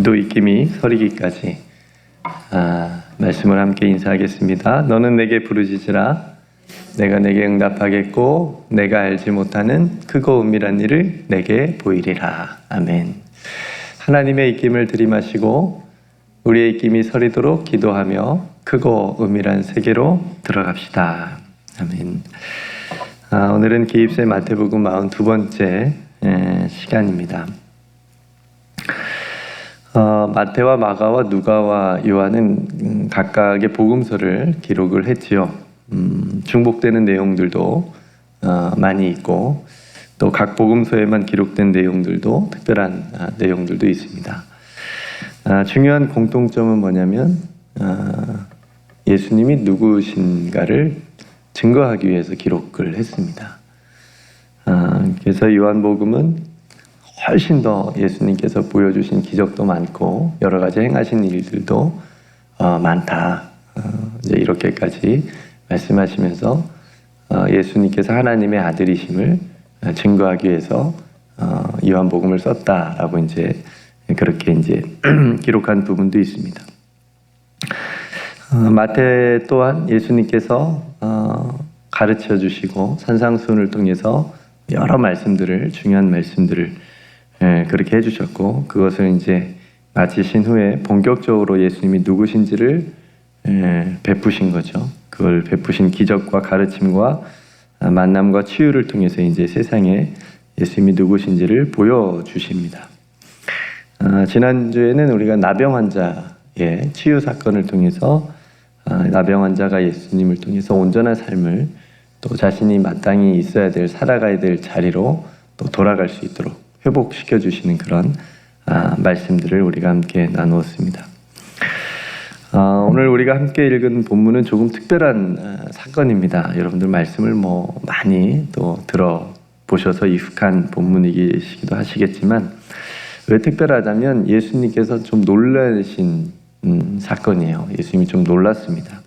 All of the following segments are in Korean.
기도 입김이 서리기까지 말씀을 함께 인사하겠습니다. 너는 내게 부르짖으라. 내가 내게 응답하겠고 내가 알지 못하는 크고 은밀한 일을 내게 보이리라. 아멘. 하나님의 입김을 들이마시고 우리의 입김이 서리도록 기도하며 크고 은밀한 세계로 들어갑시다. 아멘. 오늘은 기입세 마태복음 42번째 시간입니다. 마태와 마가와 누가와 요한은 각각의 복음서를 기록을 했지요. 중복되는 내용들도 많이 있고 또 각 복음서에만 기록된 내용들도 특별한 내용들도 있습니다. 중요한 공통점은 뭐냐면 예수님이 누구신가를 증거하기 위해서 기록을 했습니다. 그래서 요한복음은 훨씬 더 예수님께서 보여주신 기적도 많고 여러 가지 행하신 일들도 많다. 이제 이렇게까지 말씀하시면서 예수님께서 하나님의 아들이심을 증거하기 위해서 요한복음을 썼다라고 이제 그렇게 이제 기록한 부분도 있습니다. 마태 또한 예수님께서 가르쳐 주시고 산상수훈을 통해서 여러 말씀들을 중요한 말씀들을 그렇게 해주셨고 그것을 이제 마치신 후에 본격적으로 예수님이 누구신지를 베푸신 거죠. 그걸 베푸신 기적과 가르침과 만남과 치유를 통해서 이제 세상에 예수님이 누구신지를 보여주십니다. 지난주에는 우리가 나병 환자의 치유 사건을 통해서 나병 환자가 예수님을 통해서 온전한 삶을 또 자신이 마땅히 있어야 될 살아가야 될 자리로 또 돌아갈 수 있도록 회복시켜 주시는 그런 말씀들을 우리가 함께 나누었습니다. 오늘 우리가 함께 읽은 본문은 조금 특별한 사건입니다. 여러분들 말씀을 많이 또 들어보셔서 익숙한 본문이시기도 하시겠지만 왜 특별하다면 예수님께서 좀 놀라신 사건이에요. 예수님이 좀 놀랐습니다.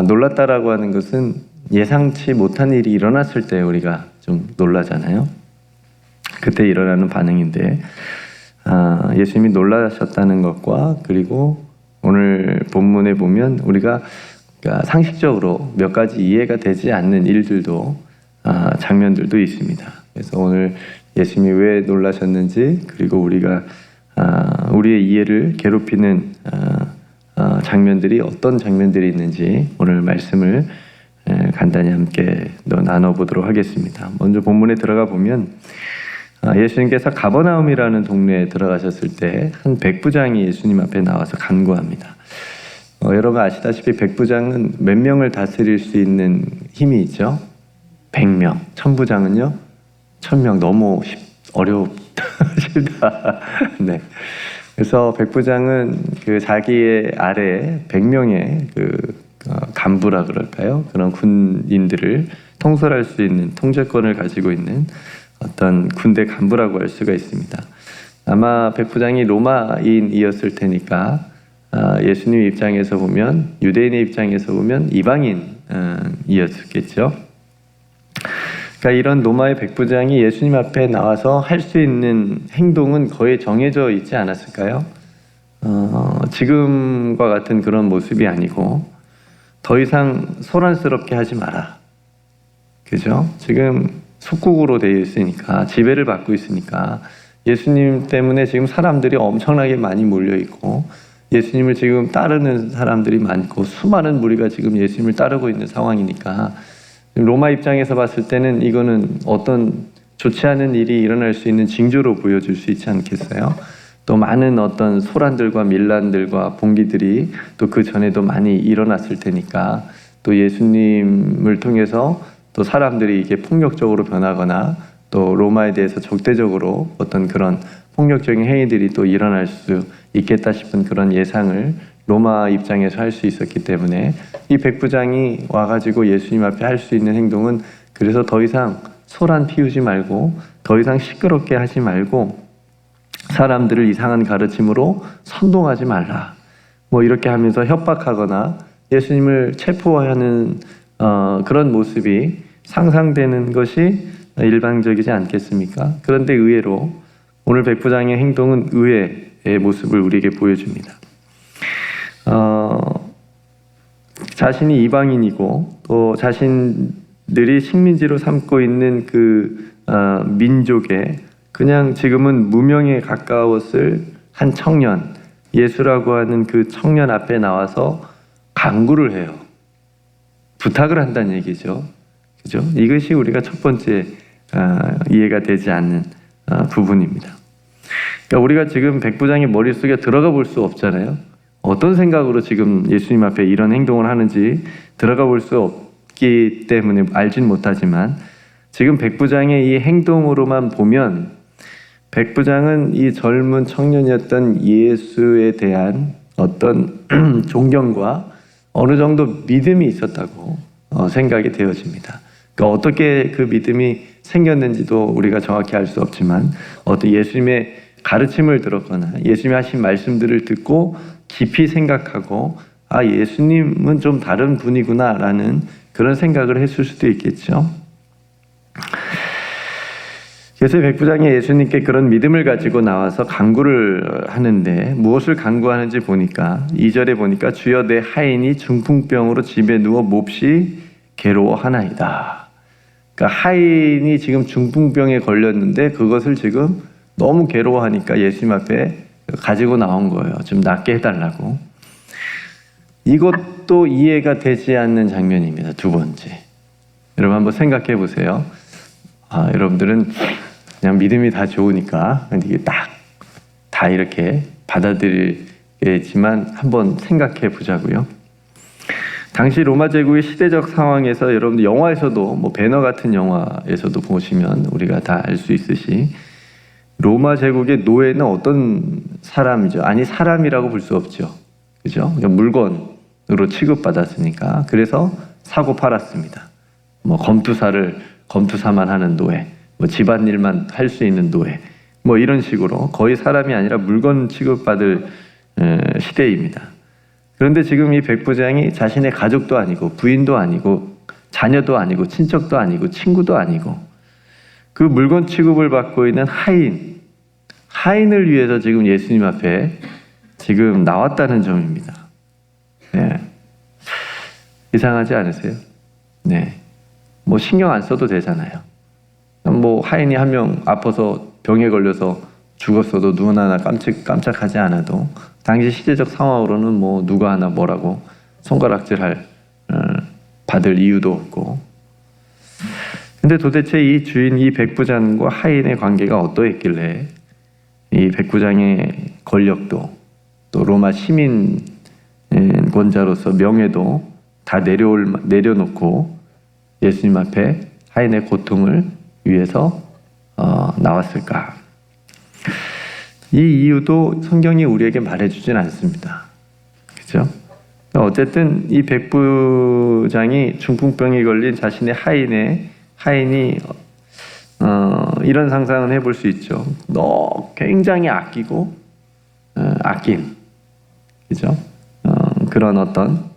놀랐다라고 하는 것은 예상치 못한 일이 일어났을 때 우리가 좀 놀라잖아요. 그때 일어나는 반응인데 예수님이 놀라셨다는 것과 그리고 오늘 본문에 보면 우리가 상식적으로 몇 가지 이해가 되지 않는 일들도 장면들도 있습니다. 그래서 오늘 예수님이 왜 놀라셨는지 그리고 우리가 우리의 이해를 괴롭히는 장면들이 어떤 장면들이 있는지 오늘 말씀을 간단히 함께 나눠보도록 하겠습니다. 먼저 본문에 들어가 보면 예수님께서 가버나움이라는 동네에 들어가셨을 때 한 백부장이 예수님 앞에 나와서 간구합니다. 여러분 아시다시피 백부장은 몇 명을 다스릴 수 있는 힘이 있죠? 100명. 천부장은요? 1000명. 너무 쉽다. 네. 그래서 백부장은 그 자기의 아래 100명의 간부라 그럴까요? 그런 군인들을 통솔할 수 있는 통제권을 가지고 있는 어떤 군대 간부라고 할 수가 있습니다. 아마 백부장이 로마인이었을 테니까 예수님 입장에서 보면 유대인의 입장에서 보면 이방인이었겠죠. 그러니까 이런 로마의 백부장이 예수님 앞에 나와서 할 수 있는 행동은 거의 정해져 있지 않았을까요? 지금과 같은 그런 모습이 아니고 더 이상 소란스럽게 하지 마라. 그죠? 지금 속국으로 되어 있으니까 지배를 받고 있으니까 예수님 때문에 지금 사람들이 엄청나게 많이 몰려 있고 예수님을 지금 따르는 사람들이 많고 수많은 무리가 지금 예수님을 따르고 있는 상황이니까 로마 입장에서 봤을 때는 이거는 어떤 좋지 않은 일이 일어날 수 있는 징조로 보여줄 수 있지 않겠어요? 또 많은 어떤 소란들과 밀란들과 봉기들이 또 그 전에도 많이 일어났을 테니까 또 예수님을 통해서 또 사람들이 이게 폭력적으로 변하거나 또 로마에 대해서 적대적으로 어떤 그런 폭력적인 행위들이 또 일어날 수 있겠다 싶은 그런 예상을 로마 입장에서 할 수 있었기 때문에 이 백부장이 와가지고 예수님 앞에 할 수 있는 행동은 그래서 더 이상 소란 피우지 말고 더 이상 시끄럽게 하지 말고 사람들을 이상한 가르침으로 선동하지 말라. 이렇게 하면서 협박하거나 예수님을 체포하는 그런 모습이 상상되는 것이 일반적이지 않겠습니까? 그런데 의외로 오늘 백부장의 행동은 의외 모습을 우리에게 보여줍니다. 자신이 이방인이고 또 자신들이 식민지로 삼고 있는 그 민족에 그냥 지금은 무명에 가까웠을 한 청년, 예수라고 하는 그 청년 앞에 나와서 간구를 해요. 부탁을 한다는 얘기죠. 그죠? 이것이 우리가 첫 번째 이해가 되지 않는 부분입니다. 그러니까 우리가 지금 백부장의 머릿속에 들어가 볼 수 없잖아요. 어떤 생각으로 지금 예수님 앞에 이런 행동을 하는지 들어가 볼 수 없기 때문에 알진 못하지만 지금 백부장의 이 행동으로만 보면 백부장은 이 젊은 청년이었던 예수에 대한 어떤 존경과 어느 정도 믿음이 있었다고 생각이 되어집니다. 그러니까 어떻게 그 믿음이 생겼는지도 우리가 정확히 알 수 없지만 어떤 예수님의 가르침을 들었거나 예수님이 하신 말씀들을 듣고 깊이 생각하고 예수님은 좀 다른 분이구나 라는 그런 생각을 했을 수도 있겠죠. 그래서 백부장이 예수님께 그런 믿음을 가지고 나와서 간구를 하는데 무엇을 간구하는지 보니까 2절에 보니까 주여 내 하인이 중풍병으로 집에 누워 몹시 괴로워하나이다. 그러니까 하인이 지금 중풍병에 걸렸는데 그것을 지금 너무 괴로워하니까 예수님 앞에 가지고 나온 거예요. 좀 낫게 해달라고. 이것도 이해가 되지 않는 장면입니다. 두 번째. 여러분 한번 생각해 보세요. 여러분들은 그냥 믿음이 다 좋으니까 이게 다 이렇게 받아들이겠지만 한번 생각해 보자고요. 당시 로마 제국의 시대적 상황에서 여러분들 영화에서도 뭐 배너 같은 영화에서도 보시면 우리가 다 알 수 있듯이 로마 제국의 노예는 어떤 사람이죠? 아니 사람이라고 볼 수 없죠. 그죠? 물건으로 취급받았으니까 그래서 사고 팔았습니다. 뭐 검투사만 하는 노예, 뭐 집안일만 할 수 있는 노예, 뭐 이런 식으로 거의 사람이 아니라 물건 취급받을 시대입니다. 그런데 지금 이 백부장이 자신의 가족도 아니고 부인도 아니고 자녀도 아니고 친척도 아니고 친구도 아니고 그 물건 취급을 받고 있는 하인을 위해서 지금 예수님 앞에 지금 나왔다는 점입니다. 네. 이상하지 않으세요? 네. 뭐 신경 안 써도 되잖아요. 뭐 하인이 한 명 아파서 병에 걸려서 죽었어도 누구 하나 깜짝하지 않아도 당시 시대적 상황으로는 뭐 누가 하나 뭐라고 손가락질할 받을 이유도 없고. 근데 도대체 이 주인 이 백부장과 하인의 관계가 어떠했길래 이 백부장의 권력도 또 로마 시민권자로서 명예도 다 내려놓고 예수님 앞에 하인의 고통을 위해서 나왔을까? 이 이유도 성경이 우리에게 말해주진 않습니다. 그죠? 어쨌든 이 백부장이 중풍병에 걸린 자신의 하인이 이런 상상을 해볼 수 있죠. 굉장히 아끼고 아낀, 그죠? 그런 어떤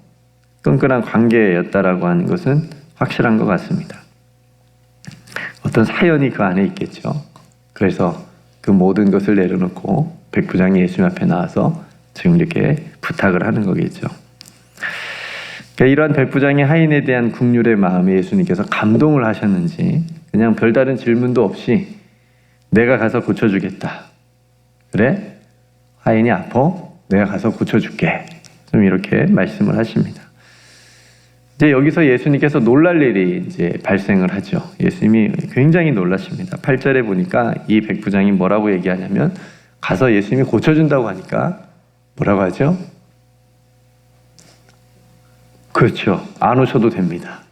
끈끈한 관계였다라고 하는 것은 확실한 것 같습니다. 어떤 사연이 그 안에 있겠죠. 그래서 그 모든 것을 내려놓고 백부장이 예수님 앞에 나와서 지금 이렇게 부탁을 하는 거겠죠. 그러니까 이러한 백부장의 하인에 대한 긍휼의 마음에 예수님께서 감동을 하셨는지 그냥 별다른 질문도 없이 내가 가서 고쳐주겠다. 그래? 하인이 아파? 내가 가서 고쳐줄게. 좀 이렇게 말씀을 하십니다. 이제 여기서 예수님께서 놀랄 일이 이제 발생을 하죠. 예수님이 굉장히 놀라십니다. 8절에 보니까 이 백부장이 뭐라고 얘기하냐면 가서 예수님이 고쳐준다고 하니까 뭐라고 하죠? 그렇죠. 안 오셔도 됩니다.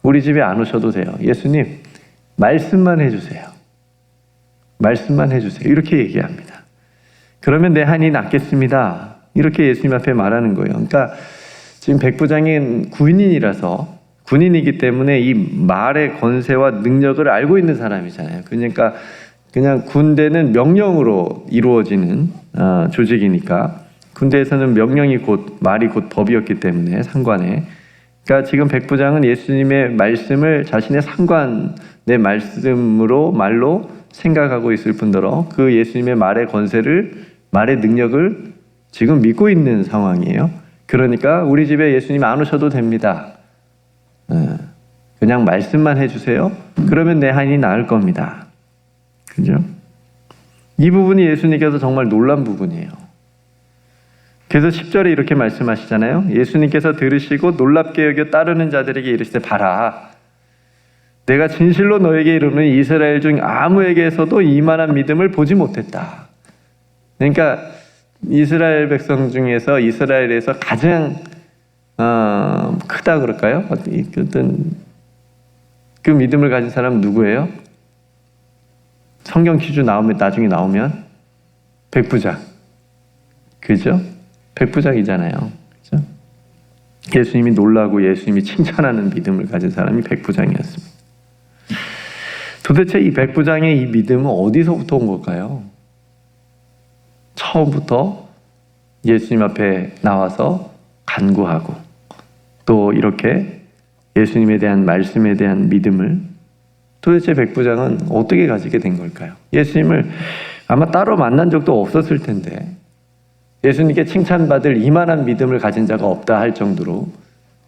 우리 집에 안 오셔도 돼요. 예수님 말씀만 해주세요. 말씀만 해주세요. 이렇게 얘기합니다. 그러면 내 한이 낫겠습니다. 이렇게 예수님 앞에 말하는 거예요. 그러니까 지금 백부장은 군인이기 때문에 이 말의 권세와 능력을 알고 있는 사람이잖아요. 그러니까 그냥 군대는 명령으로 이루어지는 조직이니까 군대에서는 말이 곧 법이었기 때문에 상관에. 그러니까 지금 백부장은 예수님의 말씀을 자신의 상관의 말로 생각하고 있을 뿐더러 그 예수님의 말의 권세를 말의 능력을 지금 믿고 있는 상황이에요. 그러니까 우리 집에 예수님 안 오셔도 됩니다. 그냥 말씀만 해주세요. 그러면 내 한이 나을 겁니다. 그죠? 이 부분이 예수님께서 정말 놀란 부분이에요. 그래서 10절에 이렇게 말씀하시잖아요. 예수님께서 들으시고 놀랍게 여겨 따르는 자들에게 이르시되 봐라, 내가 진실로 너에게 이르는 이스라엘 중 아무에게서도 이만한 믿음을 보지 못했다. 그러니까 이스라엘 백성 중에서 이스라엘에서 가장 크다 그럴까요? 어떤 그 믿음을 가진 사람은 누구예요? 성경 퀴즈 나중에 나오면 백부장, 그죠? 백부장이잖아요. 그죠? 예수님이 놀라고 예수님이 칭찬하는 믿음을 가진 사람이 백부장이었습니다. 도대체 이 백부장의 이 믿음은 어디서부터 온 걸까요? 처음부터 예수님 앞에 나와서 간구하고 또 이렇게 예수님에 대한 말씀에 대한 믿음을 도대체 백부장은 어떻게 가지게 된 걸까요? 예수님을 아마 따로 만난 적도 없었을 텐데 예수님께 칭찬받을 이만한 믿음을 가진 자가 없다 할 정도로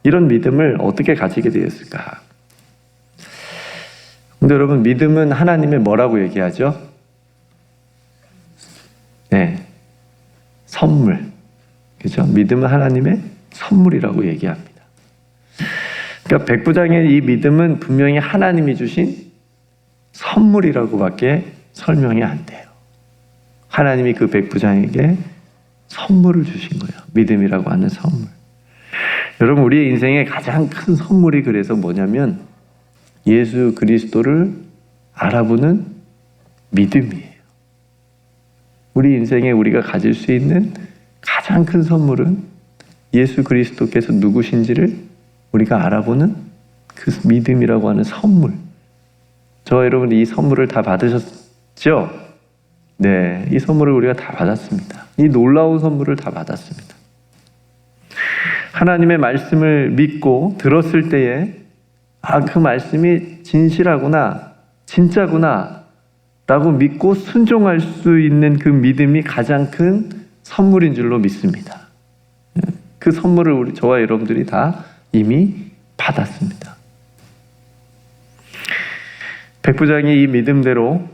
이런 믿음을 어떻게 가지게 되었을까? 근데 여러분, 믿음은 하나님의 뭐라고 얘기하죠? 네, 선물. 그죠? 믿음은 하나님의 선물이라고 얘기합니다. 그러니까 백부장의 이 믿음은 분명히 하나님이 주신 선물이라고밖에 설명이 안 돼요. 하나님이 그 백부장에게 선물을 주신 거예요. 믿음이라고 하는 선물. 여러분, 우리의 인생의 가장 큰 선물이 그래서 뭐냐면 예수 그리스도를 알아보는 믿음이에요. 우리 인생에 우리가 가질 수 있는 가장 큰 선물은 예수 그리스도께서 누구신지를 우리가 알아보는 그 믿음이라고 하는 선물. 저와 여러분, 이 선물을 다 받으셨죠? 네, 이 선물을 우리가 다 받았습니다. 이 놀라운 선물을 다 받았습니다. 하나님의 말씀을 믿고 들었을 때에 그 말씀이 진실하구나, 진짜구나 라고 믿고 순종할 수 있는 그 믿음이 가장 큰 선물인 줄로 믿습니다. 그 선물을 저와 여러분들이 다 이미 받았습니다. 백부장이 이 믿음대로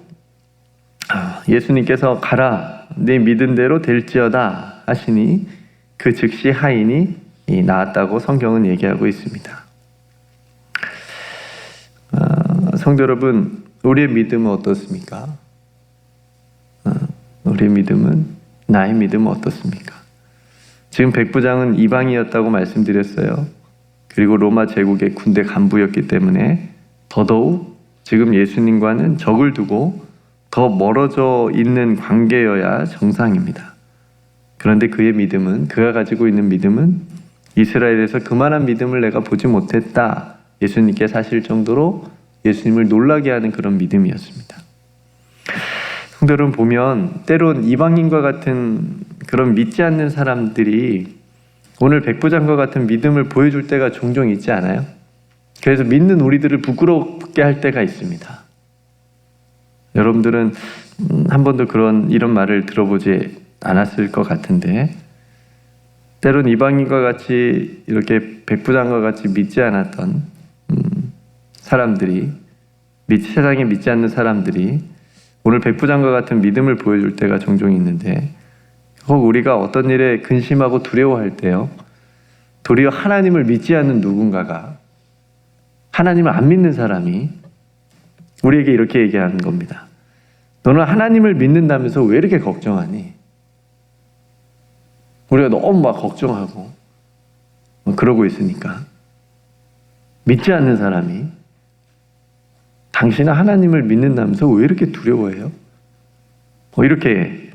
예수님께서 가라, 네 믿음대로 될지어다 하시니 그 즉시 하인이 나았다고 성경은 얘기하고 있습니다. 성도 여러분, 우리의 믿음은 어떻습니까? 우리의 믿음은, 나의 믿음은 어떻습니까? 지금 백부장은 이방이었다고 말씀드렸어요. 그리고 로마 제국의 군대 간부였기 때문에 더더욱 지금 예수님과는 적을 두고 더 멀어져 있는 관계여야 정상입니다. 그런데 그의 믿음은, 그가 가지고 있는 믿음은 이스라엘에서 그만한 믿음을 내가 보지 못했다, 예수님께 사실 정도로 예수님을 놀라게 하는 그런 믿음이었습니다. 성도 여러분, 보면 때론 이방인과 같은 그런 믿지 않는 사람들이 오늘 백부장과 같은 믿음을 보여줄 때가 종종 있지 않아요? 그래서 믿는 우리들을 부끄럽게 할 때가 있습니다. 여러분들은 한 번도 이런 말을 들어보지 않았을 것 같은데, 때론 이방인과 같이 이렇게 백부장과 같이 믿지 않았던 사람들이, 세상에 믿지 않는 사람들이 오늘 백부장과 같은 믿음을 보여줄 때가 종종 있는데, 혹 우리가 어떤 일에 근심하고 두려워할 때요, 도리어 하나님을 믿지 않는 누군가가, 하나님을 안 믿는 사람이 우리에게 이렇게 얘기하는 겁니다. 너는 하나님을 믿는다면서 왜 이렇게 걱정하니? 우리가 너무 막 걱정하고 그러고 있으니까 믿지 않는 사람이 당신은 하나님을 믿는다면서 왜 이렇게 두려워해요? 이렇게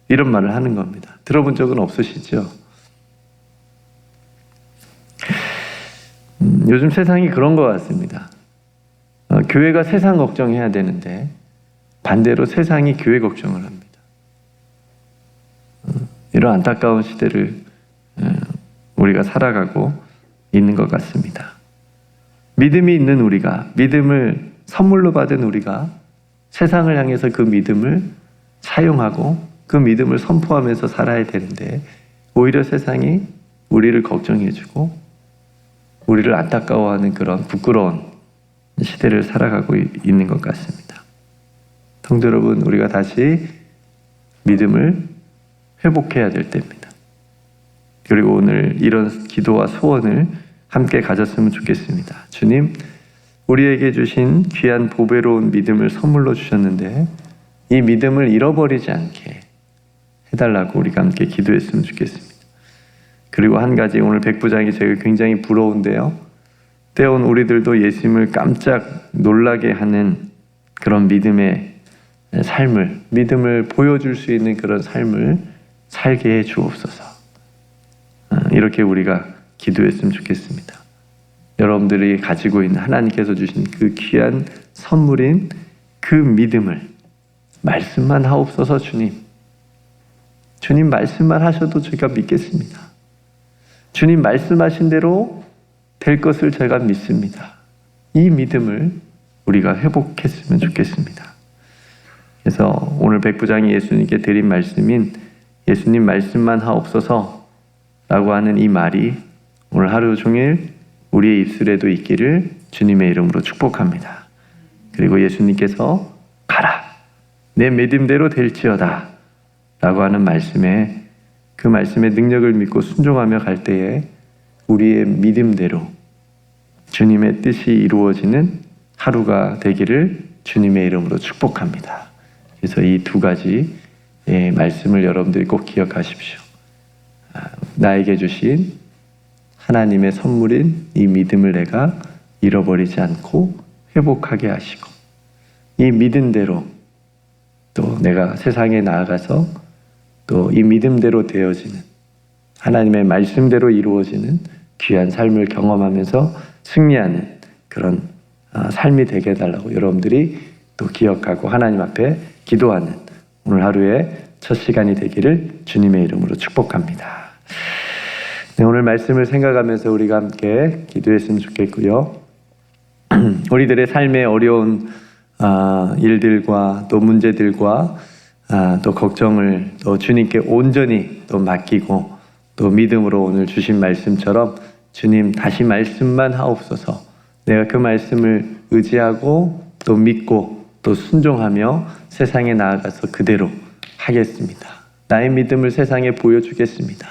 이런 말을 하는 겁니다. 들어본 적은 없으시죠? 요즘 세상이 그런 것 같습니다. 교회가 세상 걱정해야 되는데 반대로 세상이 교회 걱정을 합니다. 이런 안타까운 시대를 우리가 살아가고 있는 것 같습니다. 믿음이 있는 우리가, 믿음을 선물로 받은 우리가 세상을 향해서 그 믿음을 사용하고 그 믿음을 선포하면서 살아야 되는데 오히려 세상이 우리를 걱정해주고 우리를 안타까워하는 그런 부끄러운 시대를 살아가고 있는 것 같습니다. 성도 여러분, 우리가 다시 믿음을 회복해야 될 때입니다. 그리고 오늘 이런 기도와 소원을 함께 가졌으면 좋겠습니다. 주님, 우리에게 주신 귀한 보배로운 믿음을 선물로 주셨는데 이 믿음을 잃어버리지 않게 해달라고 우리가 함께 기도했으면 좋겠습니다. 그리고 한 가지, 오늘 백부장이 제가 굉장히 부러운데요, 때론 우리들도 예수님을 깜짝 놀라게 하는 그런 믿음의 삶을, 믿음을 보여줄 수 있는 그런 삶을 살게 해 주옵소서. 이렇게 우리가 기도했으면 좋겠습니다. 여러분들이 가지고 있는 하나님께서 주신 그 귀한 선물인 그 믿음을 말씀만 하옵소서. 주님 말씀만 하셔도 제가 믿겠습니다. 주님 말씀하신 대로 될 것을 제가 믿습니다. 이 믿음을 우리가 회복했으면 좋겠습니다. 그래서 오늘 백부장이 예수님께 드린 말씀인 예수님 말씀만 하옵소서 라고 하는 이 말이 오늘 하루 종일 우리의 입술에도 있기를 주님의 이름으로 축복합니다. 그리고 예수님께서 가라, 내 믿음대로 될지어다 라고 하는 말씀에, 그 말씀의 능력을 믿고 순종하며 갈 때에 우리의 믿음대로 주님의 뜻이 이루어지는 하루가 되기를 주님의 이름으로 축복합니다. 그래서 이 두 가지 말씀을 여러분들이 꼭 기억하십시오. 나에게 주신 하나님의 선물인 이 믿음을 내가 잃어버리지 않고 회복하게 하시고, 이 믿음대로 또 내가 세상에 나아가서 또 이 믿음대로 되어지는, 하나님의 말씀대로 이루어지는 귀한 삶을 경험하면서 승리하는 그런 삶이 되게 해달라고 여러분들이 또 기억하고 하나님 앞에 기도하는 오늘 하루의 첫 시간이 되기를 주님의 이름으로 축복합니다. 네, 오늘 말씀을 생각하면서 우리가 함께 기도했으면 좋겠고요. 우리들의 삶의 어려운 일들과 또 문제들과 또 걱정을 또 주님께 온전히 또 맡기고, 또 믿음으로 오늘 주신 말씀처럼 주님 다시 말씀만 하옵소서, 내가 그 말씀을 의지하고 또 믿고 또 순종하며 세상에 나아가서 그대로 하겠습니다. 나의 믿음을 세상에 보여주겠습니다.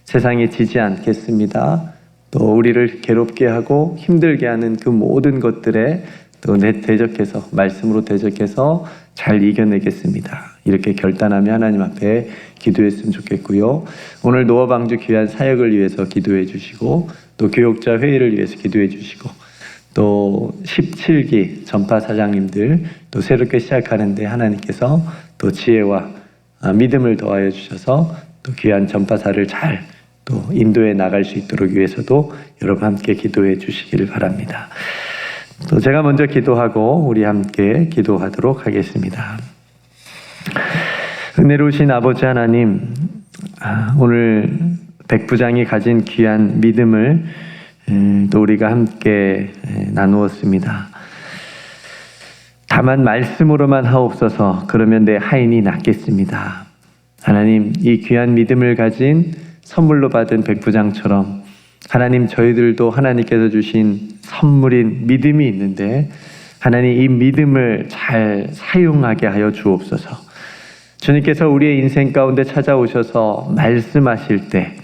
세상에 지지 않겠습니다. 또 우리를 괴롭게 하고 힘들게 하는 그 모든 것들에 또 대적해서, 말씀으로 대적해서 잘 이겨내겠습니다. 이렇게 결단하며 하나님 앞에 기도했으면 좋겠고요. 오늘 노아방주 귀한 사역을 위해서 기도해 주시고, 또 교육자 회의를 위해서 기도해 주시고, 또 17기 전파 사장님들 또 새롭게 시작하는데 하나님께서 또 지혜와 믿음을 더하여 주셔서 또 귀한 전파사를 잘 또 인도해 나갈 수 있도록 위해서도 여러분 함께 기도해 주시기를 바랍니다. 또 제가 먼저 기도하고 우리 함께 기도하도록 하겠습니다. 은혜로우신 아버지 하나님, 오늘 백부장이 가진 귀한 믿음을 또 우리가 함께 나누었습니다. 다만 말씀으로만 하옵소서, 그러면 내 하인이 낫겠습니다. 하나님, 이 귀한 믿음을 가진 선물로 받은 백부장처럼 하나님, 저희들도 하나님께서 주신 선물인 믿음이 있는데 하나님, 이 믿음을 잘 사용하게 하여 주옵소서. 주님께서 우리의 인생 가운데 찾아오셔서 말씀하실 때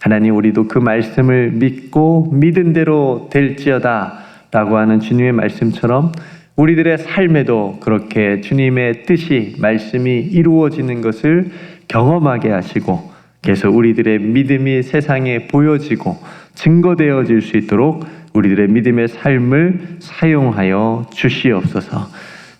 하나님, 우리도 그 말씀을 믿고 믿은 대로 될지어다 라고 하는 주님의 말씀처럼 우리들의 삶에도 그렇게 주님의 뜻이, 말씀이 이루어지는 것을 경험하게 하시고, 그래서 우리들의 믿음이 세상에 보여지고 증거되어질 수 있도록 우리들의 믿음의 삶을 사용하여 주시옵소서.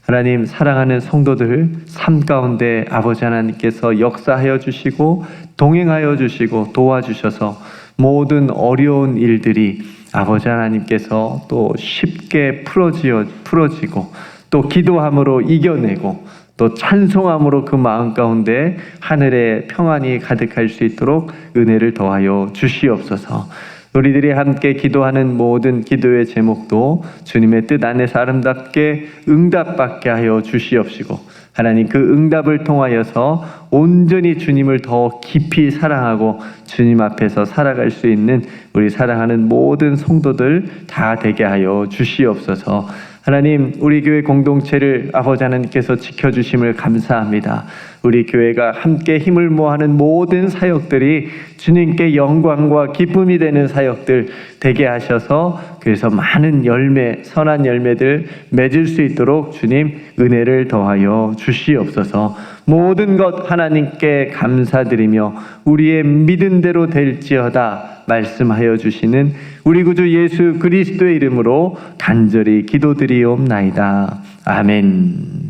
하나님, 사랑하는 성도들 삶 가운데 아버지 하나님께서 역사하여 주시고 동행하여 주시고 도와주셔서 모든 어려운 일들이 아버지 하나님께서 또 쉽게 풀어지고 또 기도함으로 이겨내고 또 찬송함으로 그 마음 가운데 하늘의 평안이 가득할 수 있도록 은혜를 더하여 주시옵소서. 우리들이 함께 기도하는 모든 기도의 제목도 주님의 뜻 안에서 아름답게 응답받게 하여 주시옵시고, 하나님 그 응답을 통하여서 온전히 주님을 더 깊이 사랑하고 주님 앞에서 살아갈 수 있는 우리 사랑하는 모든 성도들 다 되게 하여 주시옵소서. 하나님, 우리 교회 공동체를 아버지 하나님께서 지켜주심을 감사합니다. 우리 교회가 함께 힘을 모아하는 모든 사역들이 주님께 영광과 기쁨이 되는 사역들 되게 하셔서 그래서 많은 열매, 선한 열매들 맺을 수 있도록 주님 은혜를 더하여 주시옵소서. 모든 것 하나님께 감사드리며 우리의 믿은 대로 될지어다 말씀하여 주시는 우리 구주 예수 그리스도의 이름으로 간절히 기도드리옵나이다. 아멘.